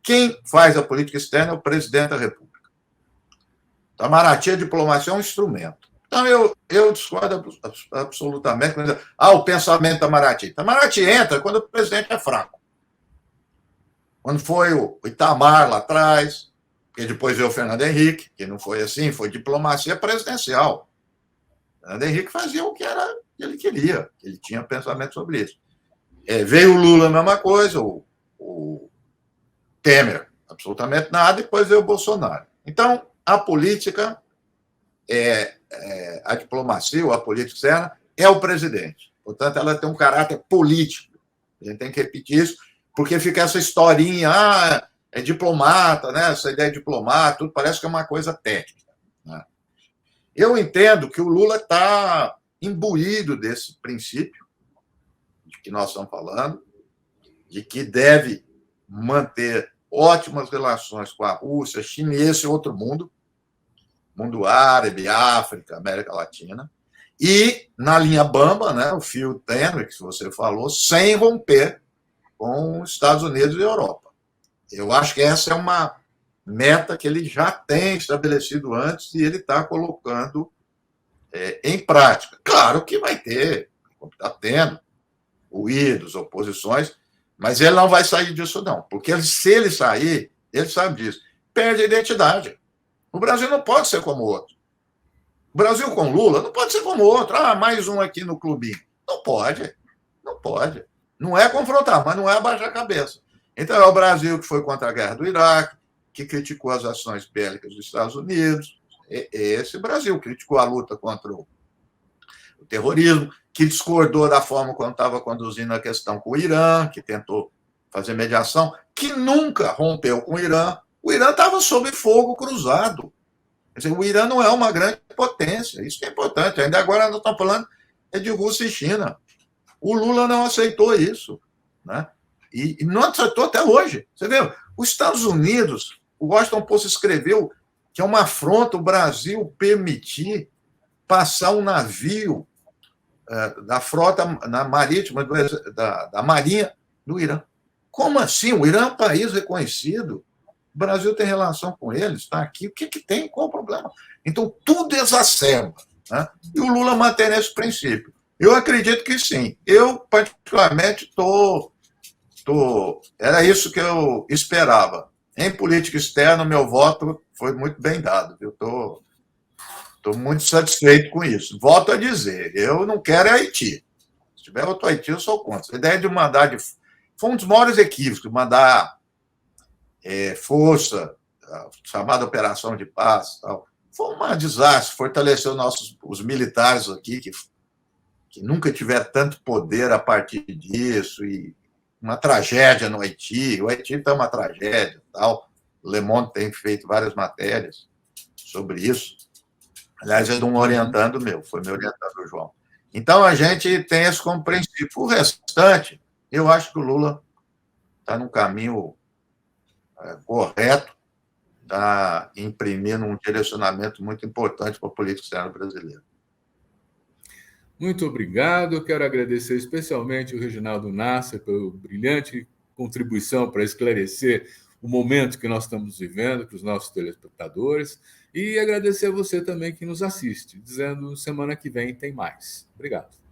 Quem faz a política externa é o presidente da República. Itamaraty, a diplomacia é um instrumento. Então, eu discordo absolutamente. O pensamento Itamaraty. Itamaraty entra quando o presidente é fraco. Quando foi o Itamar lá atrás, que depois veio o Fernando Henrique, que não foi assim, foi diplomacia presidencial. O Fernando Henrique fazia o que ele queria, ele tinha pensamento sobre isso. Veio o Lula, a mesma coisa, o Temer, absolutamente nada, e depois veio o Bolsonaro. Então, a política, a diplomacia, ou a política externa, é o presidente. Portanto, ela tem um caráter político. A gente tem que repetir isso, porque fica essa historinha, é diplomata, né? Essa ideia de diplomata, tudo parece que é uma coisa técnica. Né? Eu entendo que o Lula está imbuído desse princípio de que nós estamos falando, de que deve manter ótimas relações com a Rússia, China e esse outro mundo árabe, África, América Latina, e na linha bamba, né, o fio tênue que você falou, sem romper com os Estados Unidos e Europa. Eu acho que essa é uma meta que ele já tem estabelecido antes e ele está colocando em prática. Claro que vai ter, está tendo, ruídos, oposições, mas ele não vai sair disso, não. Porque se ele sair, ele sabe disso, perde a identidade. O Brasil não pode ser como o outro. O Brasil com Lula não pode ser como o outro. Mais um aqui no clubinho. Não pode. Não pode. Não é confrontar, mas não é abaixar a cabeça. Então, é o Brasil que foi contra a guerra do Iraque, que criticou as ações bélicas dos Estados Unidos. Esse Brasil criticou a luta contra o terrorismo, que discordou da forma como estava conduzindo a questão com o Irã, que tentou fazer mediação, que nunca rompeu com o Irã. O Irã estava sob fogo cruzado. Quer dizer, o Irã não é uma grande potência, isso que é importante. Ainda agora nós estamos falando de Rússia e China. O Lula não aceitou isso. Né? E não aceitou até hoje. Você vê, os Estados Unidos, o Washington Post escreveu que é uma afronta o Brasil permitir passar um navio da frota marítima da Marinha do Irã. Como assim? O Irã é um país reconhecido. O Brasil tem relação com eles, está aqui. O que tem? Qual o problema? Então, tudo exacerba. Né? E o Lula mantém esse princípio. Eu acredito que sim. Eu, particularmente, era isso que eu esperava. Em política externa, o meu voto foi muito bem dado. Eu estou muito satisfeito com isso. Volto a dizer, eu não quero Haiti. Se tiver outro Haiti, eu sou contra. A ideia de mandar foi um dos maiores equívocos, mandar força, a chamada Operação de Paz. Tal. Foi um desastre, fortaleceu os militares aqui, que nunca tiveram tanto poder a partir disso, e uma tragédia no Haiti. O Haiti está uma tragédia. Tal. O Le Monde tem feito várias matérias sobre isso. Aliás, é de um orientando meu, foi meu orientador, João. Então, a gente tem esse como princípio. O restante, eu acho que o Lula está num caminho correto, está imprimindo um direcionamento muito importante para a política externa brasileira. Muito obrigado. Eu quero agradecer especialmente o Reginaldo Nasser pela brilhante contribuição para esclarecer o momento que nós estamos vivendo para os nossos telespectadores e agradecer a você também que nos assiste, dizendo semana que vem tem mais. Obrigado.